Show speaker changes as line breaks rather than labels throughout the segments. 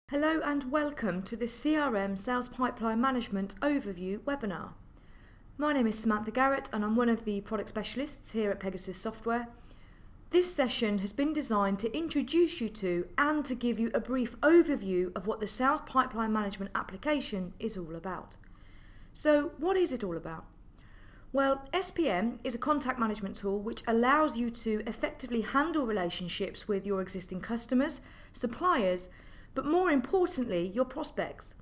Hello and welcome to the CRM Sales Pipeline Management Overview webinar. My name is Samantha Garrett and I'm one of the product specialists here at Pegasus Software. This session has been designed to introduce you to and to give you a brief overview of what the Sales Pipeline Management application is all about. So what is it all about? Well, SPM is a contact management tool which allows you to effectively handle relationships with your existing customers, suppliers, but more importantly, your prospects.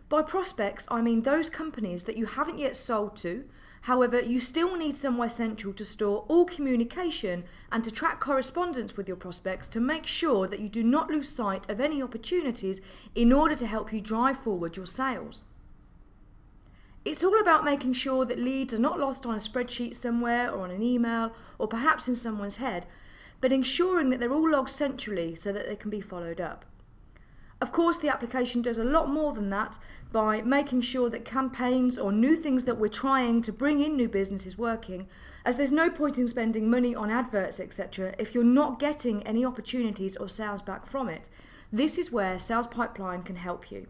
By prospects, I mean those companies that you haven't yet sold to, however, you still need somewhere central to store all communication and to track correspondence with your prospects to make sure that you do not lose sight of any opportunities in order to help you drive forward your sales. It's all about making sure that leads are not lost on a spreadsheet somewhere or on an email or perhaps in someone's head, but ensuring that they're all logged centrally so that they can be followed up. Of course, the application does a lot more than that by making sure that campaigns or new things that we're trying to bring in new business is working, as there's no point in spending money on adverts, etc. if you're not getting any opportunities or sales back from it. This is where Sales Pipeline can help you.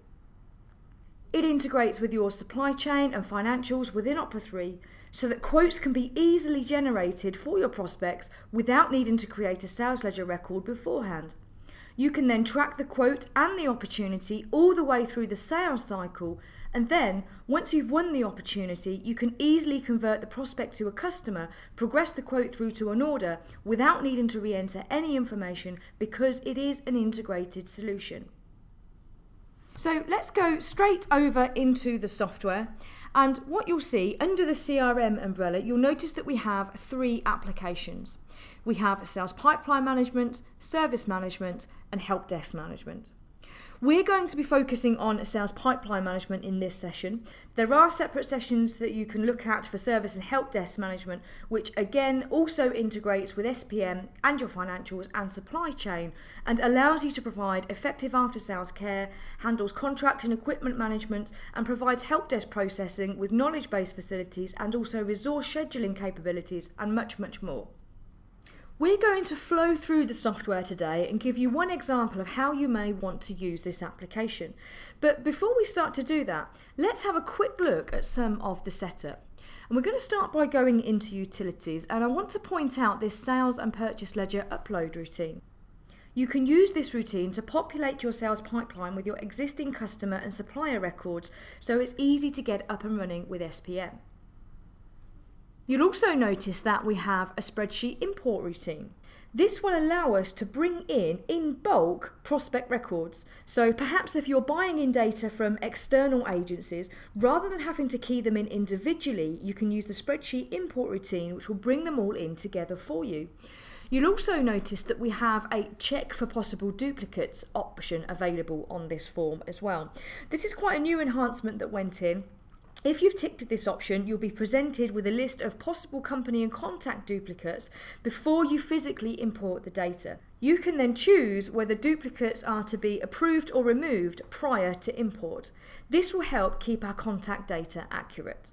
It integrates with your supply chain and financials within Opera 3 so that quotes can be easily generated for your prospects without needing to create a sales ledger record beforehand. You can then track the quote and the opportunity all the way through the sales cycle, and then, once you've won the opportunity, you can easily convert the prospect to a customer, progress the quote through to an order without needing to re-enter any information because it is an integrated solution. So let's go straight over into the software, and what you'll see under the CRM umbrella, you'll notice that we have three applications. We have Sales Pipeline Management, Service Management, and Help Desk Management. We're going to be focusing on Sales Pipeline Management in this session. There are separate sessions that you can look at for Service and Help Desk Management, which again also integrates with SPM and your financials and supply chain and allows you to provide effective after-sales care, handles contract and equipment management, and provides help desk processing with knowledge-based facilities and also resource scheduling capabilities and much, much more. We're going to flow through the software today and give you one example of how you may want to use this application. But before we start to do that, let's have a quick look at some of the setup. And we're going to start by going into utilities, and I want to point out this sales and purchase ledger upload routine. You can use this routine to populate your sales pipeline with your existing customer and supplier records so it's easy to get up and running with SPM. You'll also notice that we have a spreadsheet import routine. This will allow us to bring in bulk, prospect records. So perhaps if you're buying in data from external agencies, rather than having to key them in individually, you can use the spreadsheet import routine, which will bring them all in together for you. You'll also notice that we have a check for possible duplicates option available on this form as well. This is quite a new enhancement that went in. If you've ticked this option, you'll be presented with a list of possible company and contact duplicates before you physically import the data. You can then choose whether duplicates are to be approved or removed prior to import. This will help keep our contact data accurate.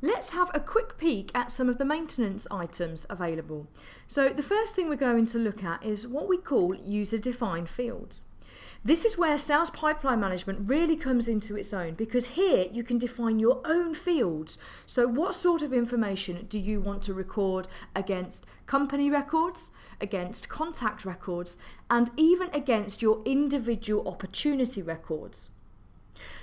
Let's have a quick peek at some of the maintenance items available. So the first thing we're going to look at is what we call user-defined fields. This is where Sales Pipeline Management really comes into its own, because here you can define your own fields. So what sort of information do you want to record against company records, against contact records, and even against your individual opportunity records?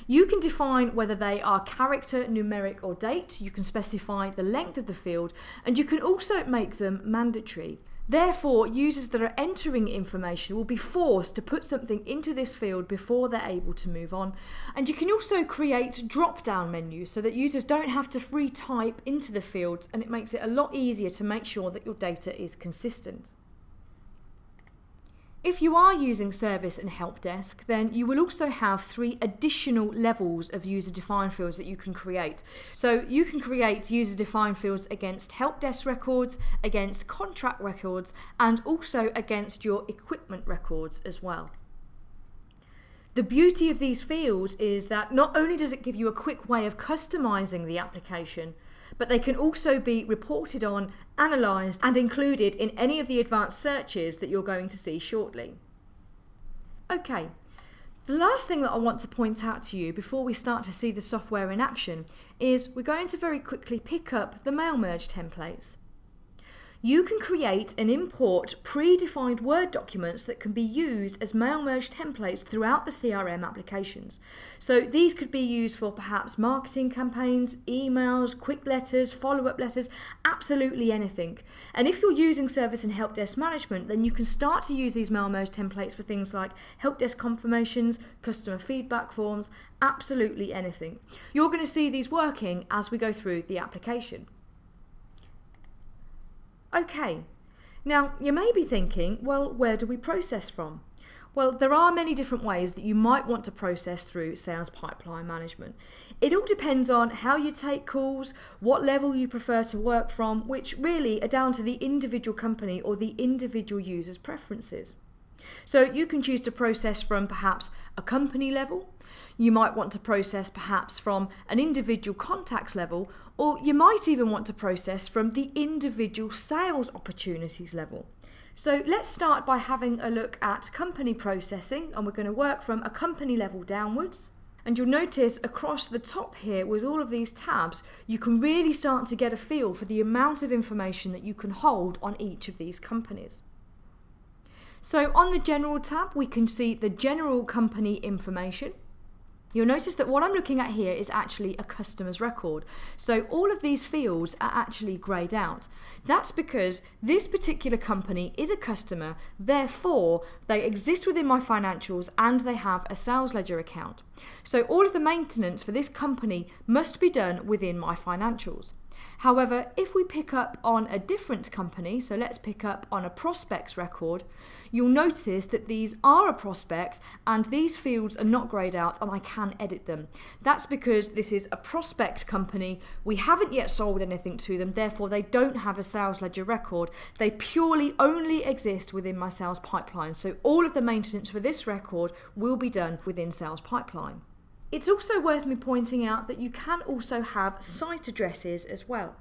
You can define whether they are character, numeric or date. You can specify the length of the field, and you can also make them mandatory. Therefore, users that are entering information will be forced to put something into this field before they're able to move on. And you can also create drop-down menus so that users don't have to free type into the fields, and it makes it a lot easier to make sure that your data is consistent. If you are using Service and Help Desk, then you will also have 3 additional levels of user-defined fields that you can create. So you can create user-defined fields against Help Desk records, against contract records, and also against your equipment records as well. The beauty of these fields is that not only does it give you a quick way of customizing the application, but they can also be reported on, analysed and included in any of the advanced searches that you're going to see shortly. Okay, the last thing that I want to point out to you before we start to see the software in action is we're going to very quickly pick up the mail merge templates. You can create and import predefined Word documents that can be used as mail merge templates throughout the CRM applications. So these could be used for perhaps marketing campaigns, emails, quick letters, follow-up letters, absolutely anything. And if you're using service and help desk management, then you can start to use these mail merge templates for things like help desk confirmations, customer feedback forms, absolutely anything. You're going to see these working as we go through the application. Okay, now you may be thinking, well, where do we process from? Well, there are many different ways that you might want to process through sales pipeline management. It all depends on how you take calls, what level you prefer to work from, which really are down to the individual company or the individual user's preferences. So you can choose to process from perhaps a company level, you might want to process perhaps from an individual contacts level, or you might even want to process from the individual sales opportunities level. So let's start by having a look at company processing, and we're going to work from a company level downwards. And you'll notice across the top here with all of these tabs, you can really start to get a feel for the amount of information that you can hold on each of these companies. So on the General tab, we can see the general company information. You'll notice that what I'm looking at here is actually a customer's record. So all of these fields are actually greyed out. That's because this particular company is a customer, therefore they exist within my financials and they have a sales ledger account. So all of the maintenance for this company must be done within my financials. However, if we pick up on a different company, so let's pick up on a prospects record, you'll notice that these are a prospect and these fields are not greyed out and I can edit them. That's because this is a prospect company, we haven't yet sold anything to them, therefore they don't have a sales ledger record. They purely only exist within my sales pipeline. So all of the maintenance for this record will be done within sales pipeline. It's also worth me pointing out that you can also have site addresses as well.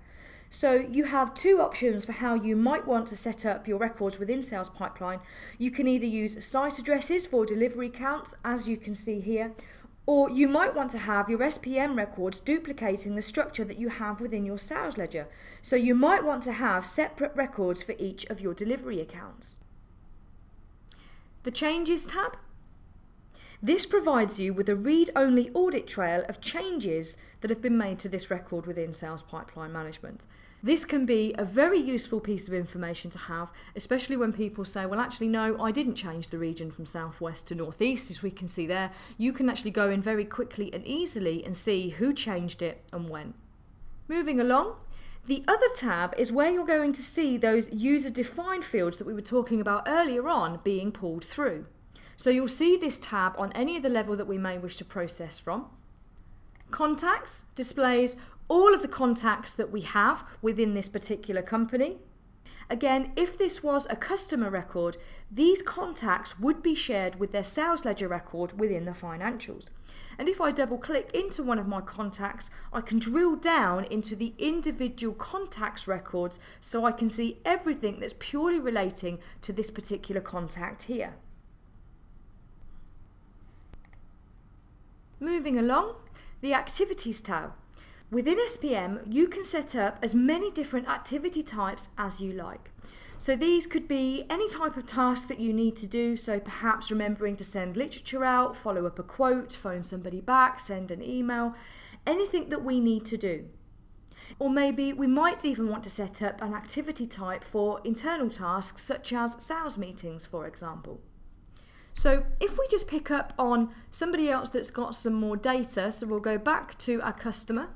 So you have two options for how you might want to set up your records within Sales Pipeline. You can either use site addresses for delivery counts, as you can see here, or you might want to have your SPM records duplicating the structure that you have within your sales ledger. So you might want to have separate records for each of your delivery accounts. The Changes tab. This provides you with a read-only audit trail of changes that have been made to this record within Sales Pipeline Management. This can be a very useful piece of information to have, especially when people say, well, actually, no, I didn't change the region from southwest to northeast, as we can see there. You can actually go in very quickly and easily and see who changed it and when. Moving along. The other tab is where you're going to see those user-defined fields that we were talking about earlier on being pulled through. So you'll see this tab on any of the level that we may wish to process from. Contacts displays all of the contacts that we have within this particular company. Again, if this was a customer record, these contacts would be shared with their sales ledger record within the financials. And if I double click into one of my contacts, I can drill down into the individual contacts records so I can see everything that's purely relating to this particular contact here. Moving along, the Activities tab. Within SPM, you can set up as many different activity types as you like. So these could be any type of task that you need to do, so perhaps remembering to send literature out, follow up a quote, phone somebody back, send an email, anything that we need to do. Or maybe we might even want to set up an activity type for internal tasks such as sales meetings, for example. So if we just pick up on somebody else that's got some more data, so we'll go back to our customer.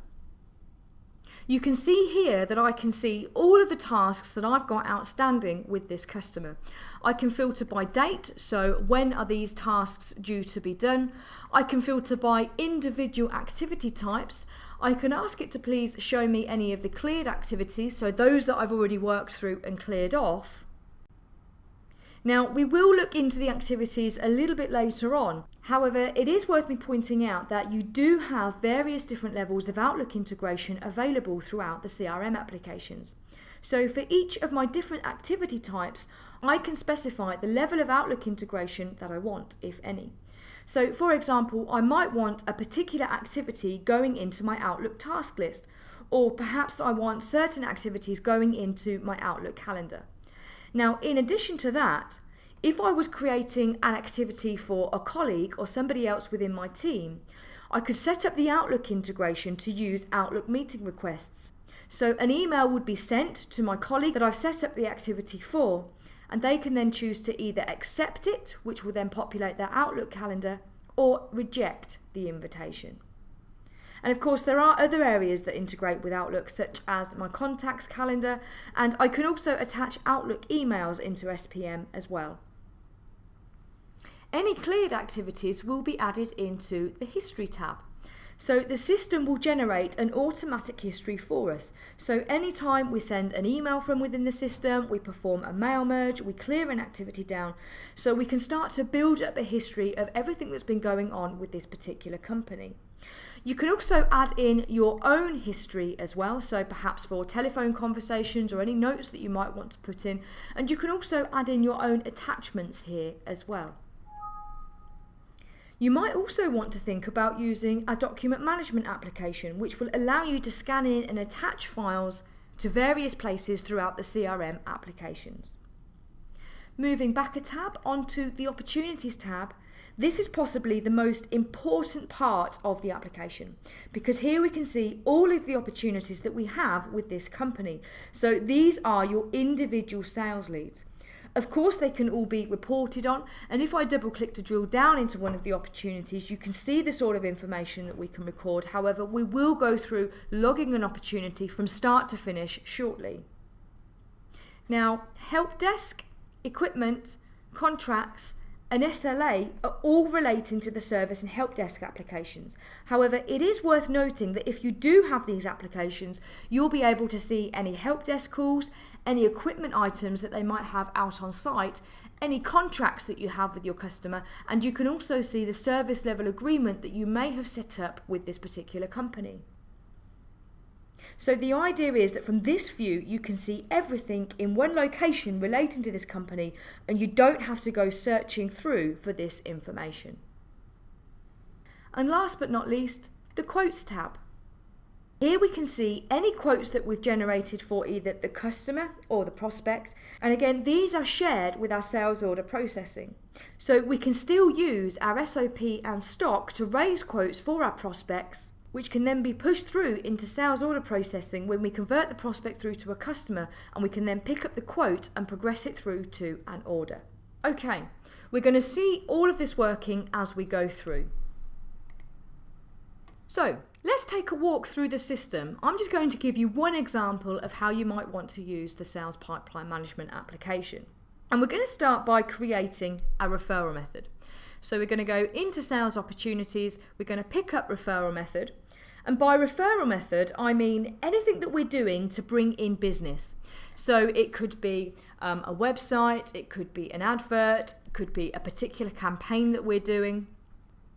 You can see here that I can see all of the tasks that I've got outstanding with this customer. I can filter by date, so when are these tasks due to be done? I can filter by individual activity types. I can ask it to please show me any of the cleared activities, so those that I've already worked through and cleared off. Now, we will look into the activities a little bit later on. However, it is worth me pointing out that you do have various different levels of Outlook integration available throughout the CRM applications. So for each of my different activity types, I can specify the level of Outlook integration that I want, if any. So for example, I might want a particular activity going into my Outlook task list, or perhaps I want certain activities going into my Outlook calendar. Now, in addition to that, if I was creating an activity for a colleague or somebody else within my team, I could set up the Outlook integration to use Outlook meeting requests. So an email would be sent to my colleague that I've set up the activity for, and they can then choose to either accept it, which will then populate their Outlook calendar, or reject the invitation. And of course, there are other areas that integrate with Outlook, such as my contacts calendar, and I can also attach Outlook emails into SPM as well. Any cleared activities will be added into the History tab. So the system will generate an automatic history for us. So anytime we send an email from within the system, we perform a mail merge, we clear an activity down, so we can start to build up a history of everything that's been going on with this particular company. You can also add in your own history as well, so perhaps for telephone conversations or any notes that you might want to put in, and you can also add in your own attachments here as well. You might also want to think about using a document management application, which will allow you to scan in and attach files to various places throughout the CRM applications. Moving back a tab onto the Opportunities tab, this is possibly the most important part of the application, because here we can see all of the opportunities that we have with this company. So these are your individual sales leads. Of course, they can all be reported on, and if I double click to drill down into one of the opportunities, you can see the sort of information that we can record. However, we will go through logging an opportunity from start to finish shortly. Now, help desk, equipment, contracts, and SLA are all relating to the service and help desk applications. However, it is worth noting that if you do have these applications, you'll be able to see any help desk calls, any equipment items that they might have out on site, any contracts that you have with your customer, and you can also see the service level agreement that you may have set up with this particular company. So the idea is that from this view, you can see everything in one location relating to this company, and you don't have to go searching through for this information. And last but not least, the Quotes tab. Here we can see any quotes that we've generated for either the customer or the prospect. And again, these are shared with our sales order processing. So we can still use our SOP and stock to raise quotes for our prospects, which can then be pushed through into sales order processing when we convert the prospect through to a customer, and we can then pick up the quote and progress it through to an order. Okay, we're going to see all of this working as we go through. So let's take a walk through the system. I'm just going to give you one example of how you might want to use the sales pipeline management application. And we're going to start by creating a referral method. So we're going to go into sales opportunities, we're going to pick up referral method. And by referral method, I mean anything that we're doing to bring in business. So it could be a website, it could be an advert, it could be a particular campaign that we're doing.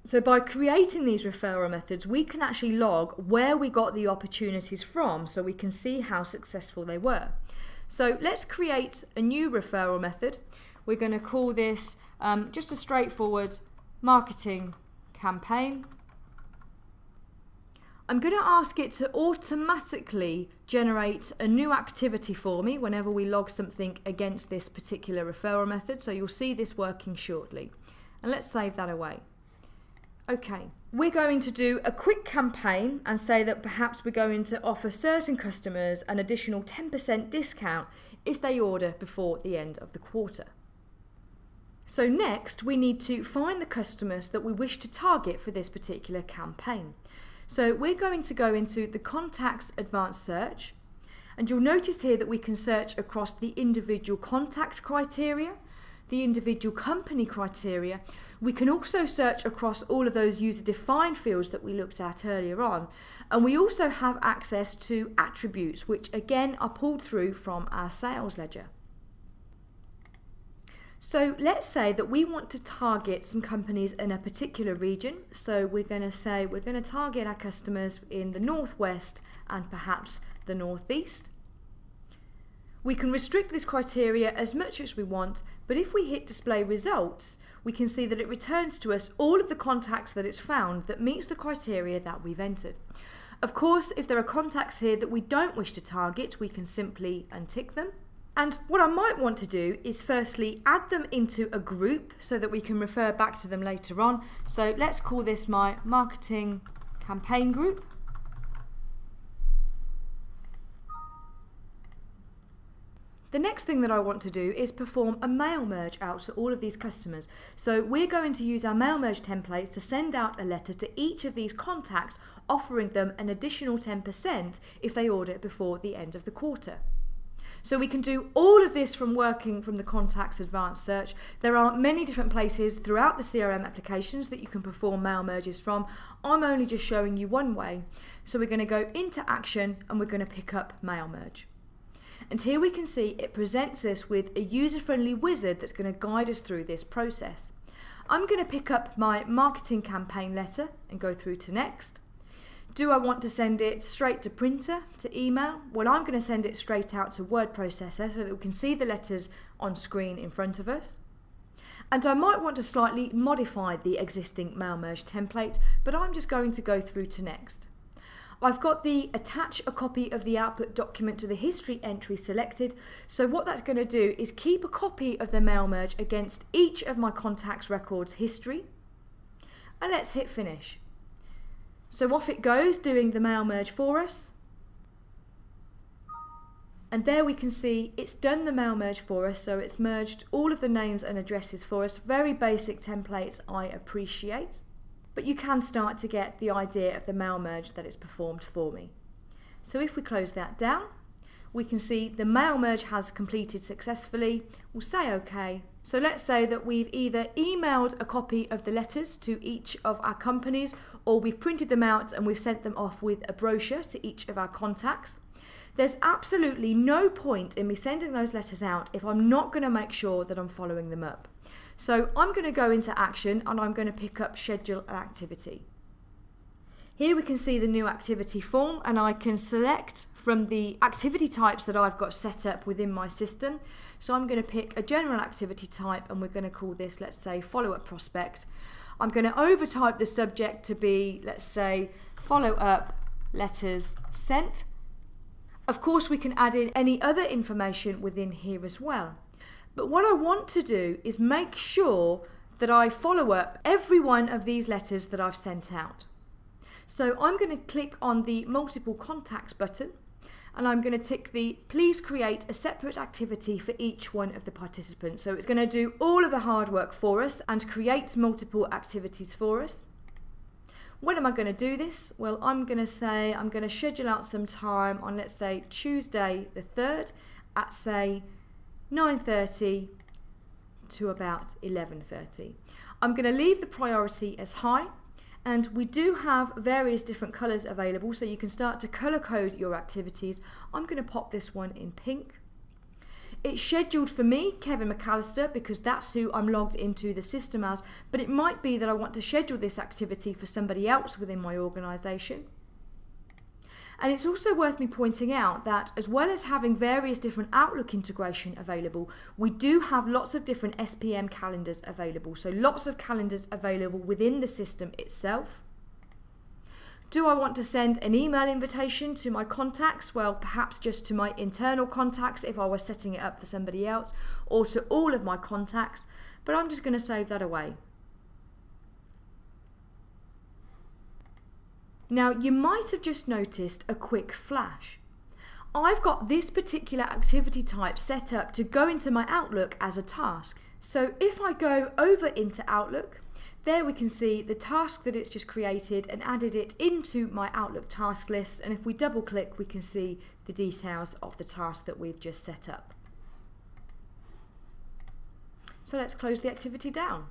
So by creating these referral methods, we can actually log where we got the opportunities from, so we can see how successful they were. So let's create a new referral method. We're going to call this just a straightforward marketing campaign. I'm going to ask it to automatically generate a new activity for me whenever we log something against this particular referral method. So you'll see this working shortly. And let's save that away. Okay, we're going to do a quick campaign and say that perhaps we're going to offer certain customers an additional 10% discount if they order before the end of the quarter. So next, we need to find the customers that we wish to target for this particular campaign. So we're going to go into the Contacts Advanced Search, and you'll notice here that we can search across the individual contact criteria, the individual company criteria. We can also search across all of those user-defined fields that we looked at earlier on, and we also have access to attributes, which again are pulled through from our sales ledger. So let's say that we want to target some companies in a particular region. So we're going to say we're going to target our customers in the Northwest and perhaps the Northeast. We can restrict this criteria as much as we want, but if we hit display results, we can see that it returns to us all of the contacts that it's found that meets the criteria that we've entered. Of course, if there are contacts here that we don't wish to target, we can simply untick them. And what I might want to do is firstly add them into a group so that we can refer back to them later on. So let's call this my marketing campaign group. The next thing that I want to do is perform a mail merge out to all of these customers. So we're going to use our mail merge templates to send out a letter to each of these contacts, offering them an additional 10% if they order before the end of the quarter. So we can do all of this from working from the Contacts Advanced Search. There are many different places throughout the CRM applications that you can perform mail merges from. I'm only just showing you one way. So we're going to go into Action and we're going to pick up Mail Merge. And here we can see it presents us with a user-friendly wizard that's going to guide us through this process. I'm going to pick up my marketing campaign letter and go through to Next. Do I want to send it straight to printer, to email? Well, I'm going to send it straight out to word processor so that we can see the letters on screen in front of us. And I might want to slightly modify the existing mail merge template, but I'm just going to go through to Next. I've got the attach a copy of the output document to the history entry selected. So what that's going to do is keep a copy of the mail merge against each of my contacts records history. And let's hit finish. So off it goes doing the mail merge for us. And there we can see it's done the mail merge for us. So it's merged all of the names and addresses for us. Very basic templates, I appreciate. But you can start to get the idea of the mail merge that it's performed for me. So if we close that down, we can see the mail merge has completed successfully. We'll say OK. So let's say that we've either emailed a copy of the letters to each of our companies, or we've printed them out and we've sent them off with a brochure to each of our contacts. There's absolutely no point in me sending those letters out if I'm not going to make sure that I'm following them up. So I'm going to go into Action and I'm going to pick up Schedule an Activity. Here we can see the new activity form, and I can select from the activity types that I've got set up within my system. So I'm going to pick a general activity type and we're going to call this, let's say, follow-up prospect. I'm going to overtype the subject to be, let's say, follow-up letters sent. Of course, we can add in any other information within here as well. But what I want to do is make sure that I follow up every one of these letters that I've sent out. So I'm going to click on the multiple contacts button and I'm going to tick the please create a separate activity for each one of the participants. So it's going to do all of the hard work for us and create multiple activities for us. When am I going to do this? Well, I'm going to say I'm going to schedule out some time on, let's say, Tuesday the 3rd at, say, 9:30 to about 11:30. I'm going to leave the priority as high, and we do have various different colours available, so you can start to colour code your activities. I'm going to pop this one in pink. It's scheduled for me, Kevin McAllister, because that's who I'm logged into the system as, but it might be that I want to schedule this activity for somebody else within my organisation. And it's also worth me pointing out that as well as having various different Outlook integration available, we do have lots of different SPM calendars available. So lots of calendars available within the system itself. Do I want to send an email invitation to my contacts? Well, perhaps just to my internal contacts if I was setting it up for somebody else, or to all of my contacts, but I'm just going to save that away. Now, you might have just noticed a quick flash. I've got this particular activity type set up to go into my Outlook as a task. So if I go over into Outlook, there we can see the task that it's just created and added it into my Outlook task list. And if we double click, we can see the details of the task that we've just set up. So let's close the activity down.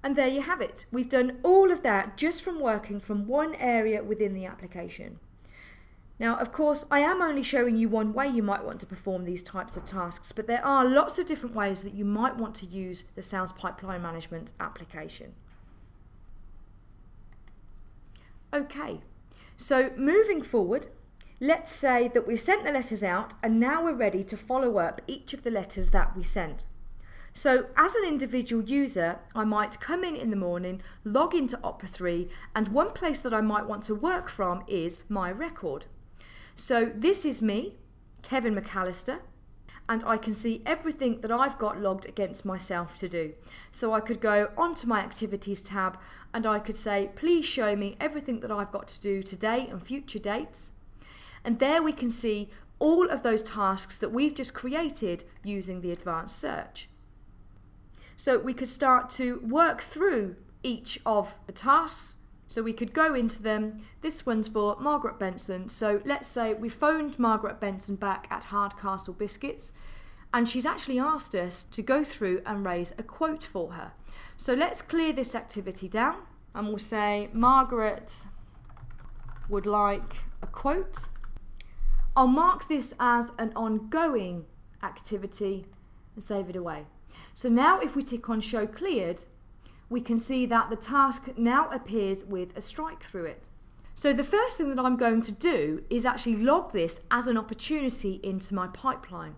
And there you have it. We've done all of that just from working from one area within the application. Now, of course, I am only showing you one way you might want to perform these types of tasks, but there are lots of different ways that you might want to use the sales pipeline management application. Okay, so moving forward, let's say that we've sent the letters out and now we're ready to follow up each of the letters that we sent. So as an individual user, I might come in the morning, log into Opera 3, and one place that I might want to work from is my record. So this is me, Kevin McAllister, and I can see everything that I've got logged against myself to do. So I could go onto my activities tab and I could say, please show me everything that I've got to do today and future dates. And there we can see all of those tasks that we've just created using the advanced search. So we could start to work through each of the tasks. So we could go into them. This one's for Margaret Benson. So let's say we phoned Margaret Benson back at Hardcastle Biscuits, and she's actually asked us to go through and raise a quote for her. So let's clear this activity down and we'll say Margaret would like a quote. I'll mark this as an ongoing activity and save it away. So now if we tick on show cleared, we can see that the task now appears with a strike through it. So the first thing that I'm going to do is actually log this as an opportunity into my pipeline.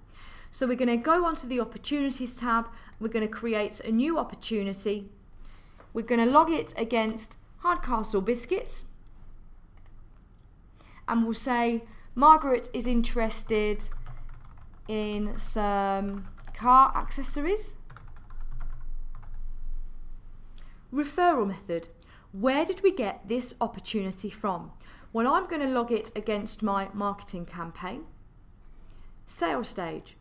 So we're going to go onto the opportunities tab, we're going to create a new opportunity, we're going to log it against Hardcastle Biscuits, and we'll say Margaret is interested in some car accessories. Referral method. Where did we get this opportunity from? Well, I'm going to log it against my marketing campaign. Sales stage.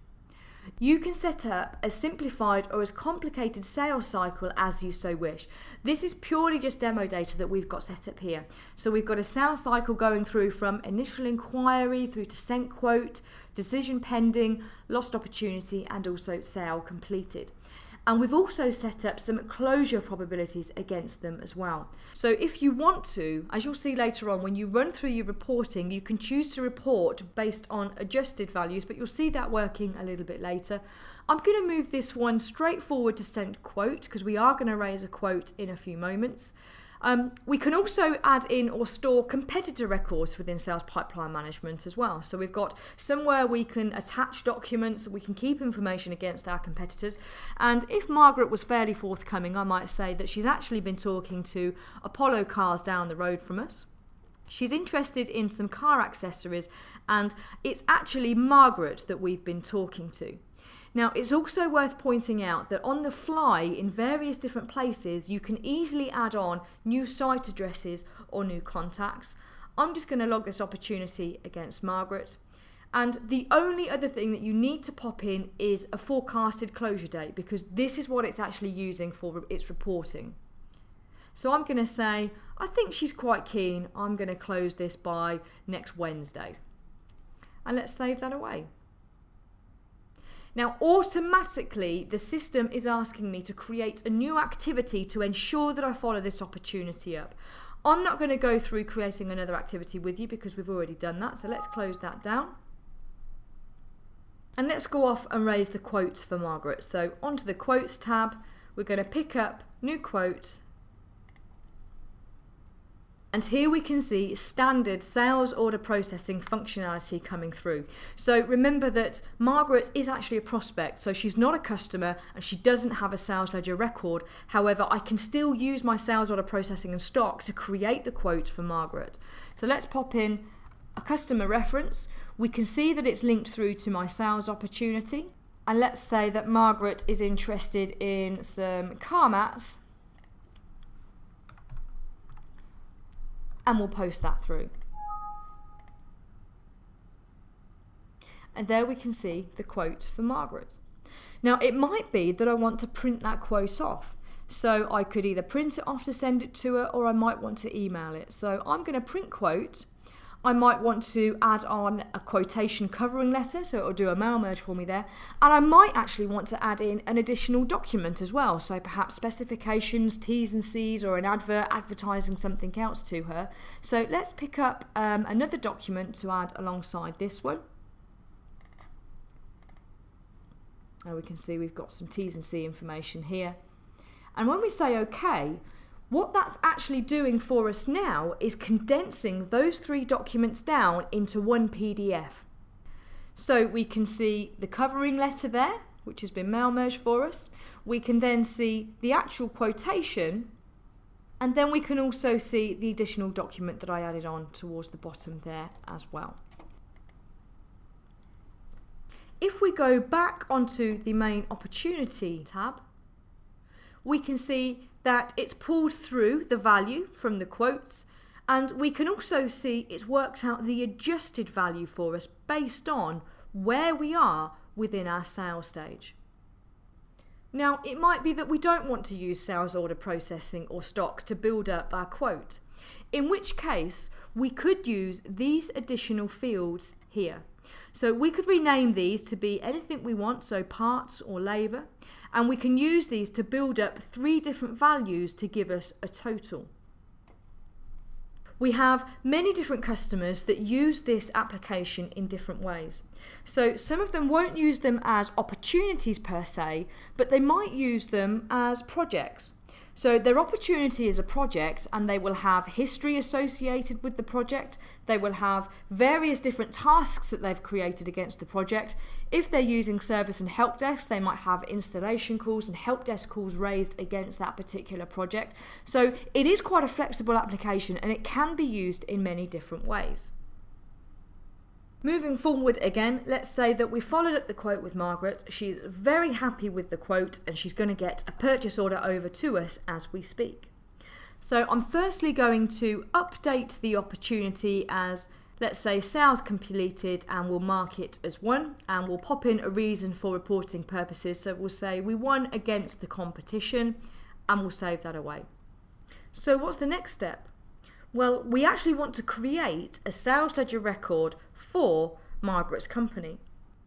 You can set up a simplified or as complicated sales cycle as you so wish. This is purely just demo data that we've got set up here. So we've got a sales cycle going through from initial inquiry through to sent quote, decision pending, lost opportunity, and also sale completed. And we've also set up some closure probabilities against them as well. So if you want to, as you'll see later on, when you run through your reporting, you can choose to report based on adjusted values, but you'll see that working a little bit later. I'm going to move this one straight forward to sent quote because we are going to raise a quote in a few moments. We can also add in or store competitor records within sales pipeline management as well. So we've got somewhere we can attach documents, we can keep information against our competitors. And if Margaret was fairly forthcoming, I might say that she's actually been talking to Apollo Cars down the road from us. She's interested in some car accessories, and it's actually Margaret that we've been talking to. Now, it's also worth pointing out that on the fly, in various different places, you can easily add on new site addresses or new contacts. I'm just going to log this opportunity against Margaret. And the only other thing that you need to pop in is a forecasted closure date, because this is what it's actually using for its reporting. So I'm going to say, I think she's quite keen. I'm going to close this by next Wednesday. And let's save that away. Now, automatically, the system is asking me to create a new activity to ensure that I follow this opportunity up. I'm not going to go through creating another activity with you because we've already done that. So let's close that down. And let's go off and raise the quote for Margaret. So onto the quotes tab, we're going to pick up new quote. And here we can see standard sales order processing functionality coming through. So remember that Margaret is actually a prospect, so she's not a customer and she doesn't have a sales ledger record. However, I can still use my sales order processing and stock to create the quote for Margaret. So let's pop in a customer reference. We can see that it's linked through to my sales opportunity. And let's say that Margaret is interested in some car mats. And we'll post that through. And there we can see the quote for Margaret. Now, it might be that I want to print that quote off. So I could either print it off to send it to her, or I might want to email it. So I'm going to print quote. I might want to add on a quotation covering letter, so it'll do a mail merge for me there. And I might actually want to add in an additional document as well, so perhaps specifications, T's and C's, or an advert advertising something else to her. So let's pick up another document to add alongside this one. And we can see we've got some T's and C information here. And when we say OK, what that's actually doing for us now is condensing those 3 documents down into one PDF. So we can see the covering letter there, which has been mail merged for us. We can then see the actual quotation, and then we can also see the additional document that I added on towards the bottom there as well. If we go back onto the main opportunity tab, we can see that it's pulled through the value from the quotes, and we can also see it's worked out the adjusted value for us based on where we are within our sales stage. Now, it might be that we don't want to use sales order processing or stock to build up our quote, in which case we could use these additional fields here. So we could rename these to be anything we want, so parts or labour, and we can use these to build up 3 different values to give us a total. We have many different customers that use this application in different ways. So some of them won't use them as opportunities per se, but they might use them as projects. So their opportunity is a project, and they will have history associated with the project. They will have various different tasks that they've created against the project. If they're using service and help desk, they might have installation calls and help desk calls raised against that particular project. So it is quite a flexible application, and it can be used in many different ways. Moving forward again, let's say that we followed up the quote with Margaret. She's very happy with the quote, and she's going to get a purchase order over to us as we speak. So I'm firstly going to update the opportunity as, let's say, sales completed, and we'll mark it as 1, and we'll pop in a reason for reporting purposes. So we'll say we won against the competition, and we'll save that away. So what's the next step? Well, we actually want to create a sales ledger record for Margaret's company.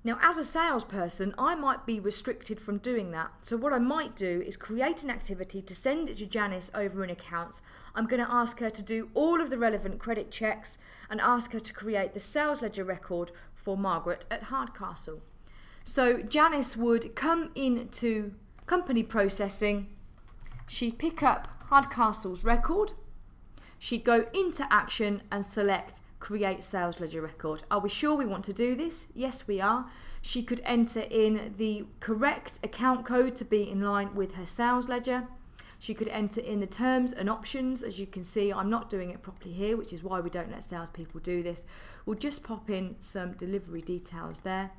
Now, as a salesperson, I might be restricted from doing that. So what I might do is create an activity to send it to Janice over in accounts. I'm going to ask her to do all of the relevant credit checks and ask her to create the sales ledger record for Margaret at Hardcastle. So Janice would come into company processing. She'd pick up Hardcastle's record. She'd go into action and select create sales ledger record. Are we sure we want to do this? Yes, we are. She could enter in the correct account code to be in line with her sales ledger. She could enter in the terms and options. As you can see, I'm not doing it properly here, which is why we don't let salespeople do this. We'll just pop in some delivery details there.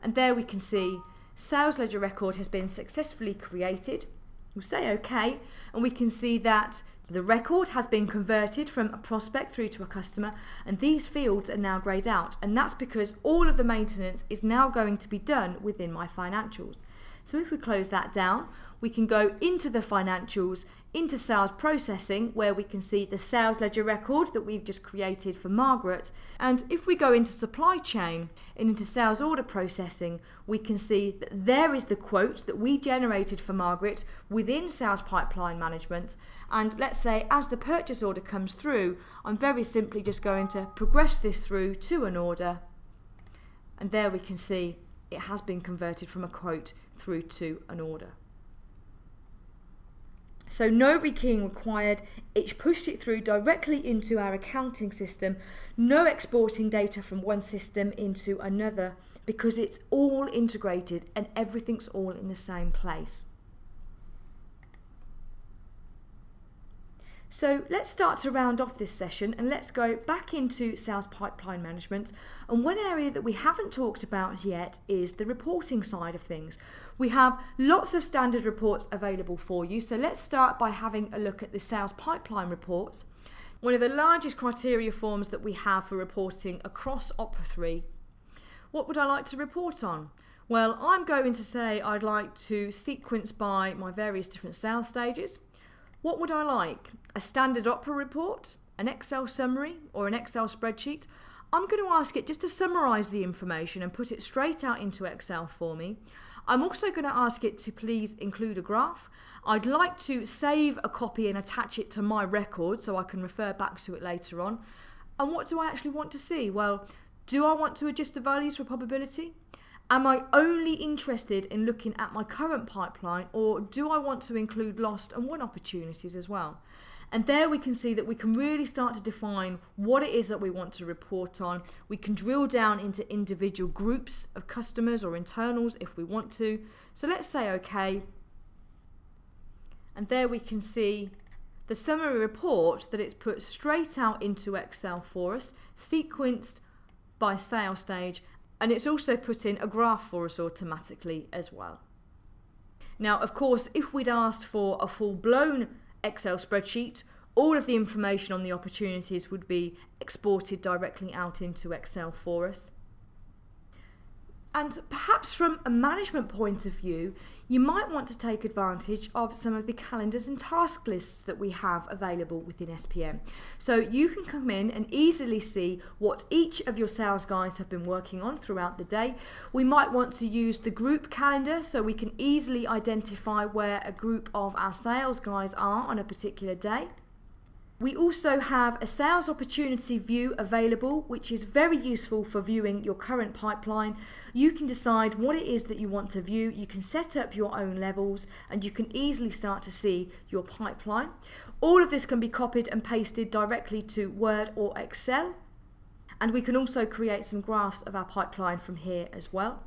And there we can see sales ledger record has been successfully created. We'll say OK, and we can see that the record has been converted from a prospect through to a customer, and these fields are now greyed out, and that's because all of the maintenance is now going to be done within my financials. So if we close that down, we can go into the financials, into sales processing, where we can see the sales ledger record that we've just created for Margaret. And if we go into supply chain and into sales order processing, we can see that there is the quote that we generated for Margaret within sales pipeline management. And let's say as the purchase order comes through, I'm very simply just going to progress this through to an order. And there we can see it has been converted from a quote through to an order. So no rekeying required. It's pushed it through directly into our accounting system. No exporting data from one system into another, because it's all integrated and everything's all in the same place. So let's start to round off this session, and let's go back into sales pipeline management. And one area that we haven't talked about yet is the reporting side of things. We have lots of standard reports available for you. So let's start by having a look at the sales pipeline reports. One of the largest criteria forms that we have for reporting across Opera 3. What would I like to report on? Well, I'm going to say I'd like to sequence by my various different sales stages. What would I like? A standard Opera report, an Excel summary or an Excel spreadsheet, I'm going to ask it just to summarise the information and put it straight out into Excel for me. I'm also going to ask it to please include a graph. I'd like to save a copy and attach it to my record so I can refer back to it later on. And what do I actually want to see? Well, do I want to adjust the values for probability? Am I only interested in looking at my current pipeline, or do I want to include lost and won opportunities as well? And there we can see that we can really start to define what it is that we want to report on. We can drill down into individual groups of customers or internals if we want to. So let's say OK. And there we can see the summary report that it's put straight out into Excel for us, sequenced by sales stage, and it's also put in a graph for us automatically as well. Now, of course, if we'd asked for a full-blown Excel spreadsheet, all of the information on the opportunities would be exported directly out into Excel for us. And perhaps from a management point of view, you might want to take advantage of some of the calendars and task lists that we have available within SPM. So you can come in and easily see what each of your sales guys have been working on throughout the day. We might want to use the group calendar so we can easily identify where a group of our sales guys are on a particular day. We also have a sales opportunity view available, which is very useful for viewing your current pipeline. You can decide what it is that you want to view. You can set up your own levels and you can easily start to see your pipeline. All of this can be copied and pasted directly to Word or Excel. And we can also create some graphs of our pipeline from here as well.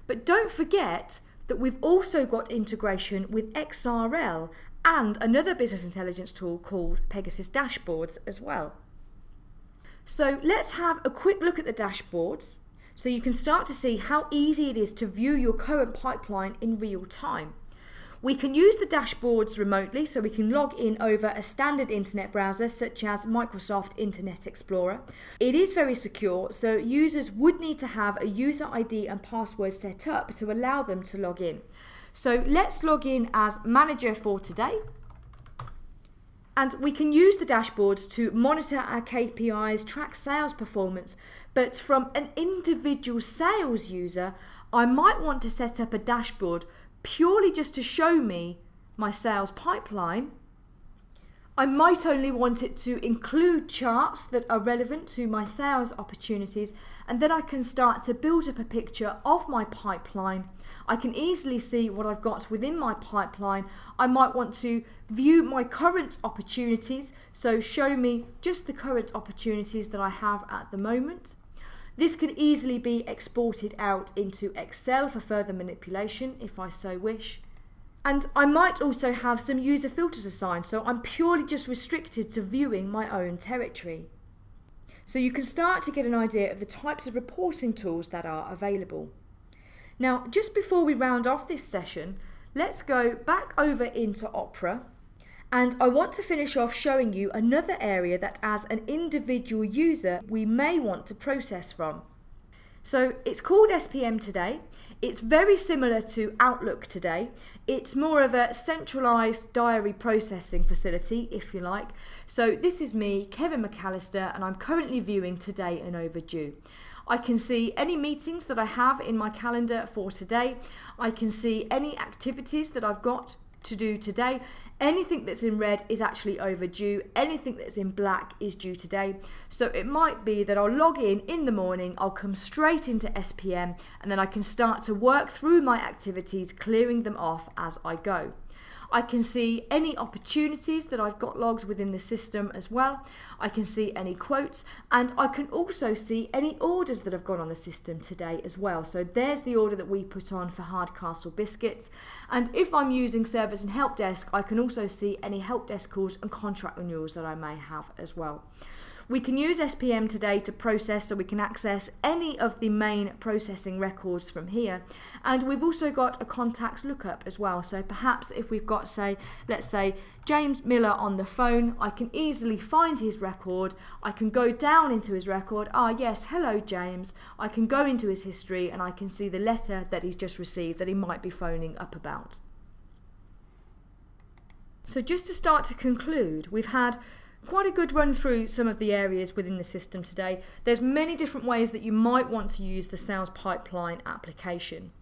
But don't forget that we've also got integration with XRL and another business intelligence tool called Pegasus Dashboards as well. So let's have a quick look at the dashboards so you can start to see how easy it is to view your current pipeline in real time. We can use the dashboards remotely, so we can log in over a standard internet browser such as Microsoft Internet Explorer. It is very secure, so users would need to have a user ID and password set up to allow them to log in. So let's log in as manager for today. And we can use the dashboards to monitor our KPIs, track sales performance. But from an individual sales user, I might want to set up a dashboard purely just to show me my sales pipeline. I might only want it to include charts that are relevant to my sales opportunities, and then I can start to build up a picture of my pipeline. I can easily see what I've got within my pipeline. I might want to view my current opportunities, so show me just the current opportunities that I have at the moment. This can easily be exported out into Excel for further manipulation if I so wish. And I might also have some user filters assigned, so I'm purely just restricted to viewing my own territory. So you can start to get an idea of the types of reporting tools that are available. Now, just before we round off this session, let's go back over into Opera. And I want to finish off showing you another area that as an individual user we may want to process from. So it's called SPM Today. It's very similar to Outlook Today. It's more of a centralised diary processing facility, if you like. So this is me, Kevin McAllister, and I'm currently viewing Today and Overdue. I can see any meetings that I have in my calendar for today. I can see any activities that I've got to do today. Anything that's in red is actually overdue. Anything that's in black is due today. So it might be that I'll log in the morning, I'll come straight into SPM, and then I can start to work through my activities, clearing them off as I go. I can see any opportunities that I've got logged within the system as well. I can see any quotes, and I can also see any orders that have gone on the system today as well. So there's the order that we put on for Hardcastle biscuits. And if I'm using service and help desk, I can also see any help desk calls and contract renewals that I may have as well. We can use SPM Today to process, so we can access any of the main processing records from here. And we've also got a contacts lookup as well. So perhaps if we've got, let's say James Miller on the phone, I can easily find his record. I can go down into his record. Yes, hello James. I can go into his history and I can see the letter that he's just received that he might be phoning up about. So just to start to conclude, we've had quite a good run through some of the areas within the system today. There's many different ways that you might want to use the sales pipeline application.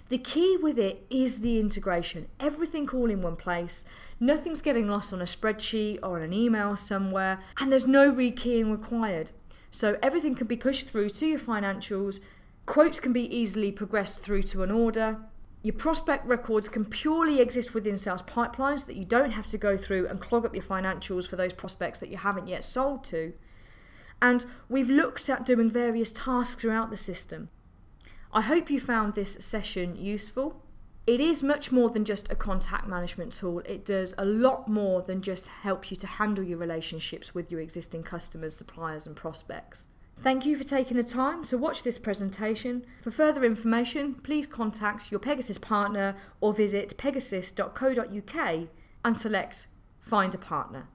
The key with it is the integration. Everything all in one place. Nothing's getting lost on a spreadsheet or on an email somewhere, and there's no rekeying required. So everything can be pushed through to your financials. Quotes can be easily progressed through to an order. Your prospect records can purely exist within sales pipelines, that you don't have to go through and clog up your financials for those prospects that you haven't yet sold to. And we've looked at doing various tasks throughout the system. I hope you found this session useful. It is much more than just a contact management tool. It does a lot more than just help you to handle your relationships with your existing customers, suppliers and prospects. Thank you for taking the time to watch this presentation. For further information, please contact your Pegasus partner or visit pegasus.co.uk and select Find a Partner.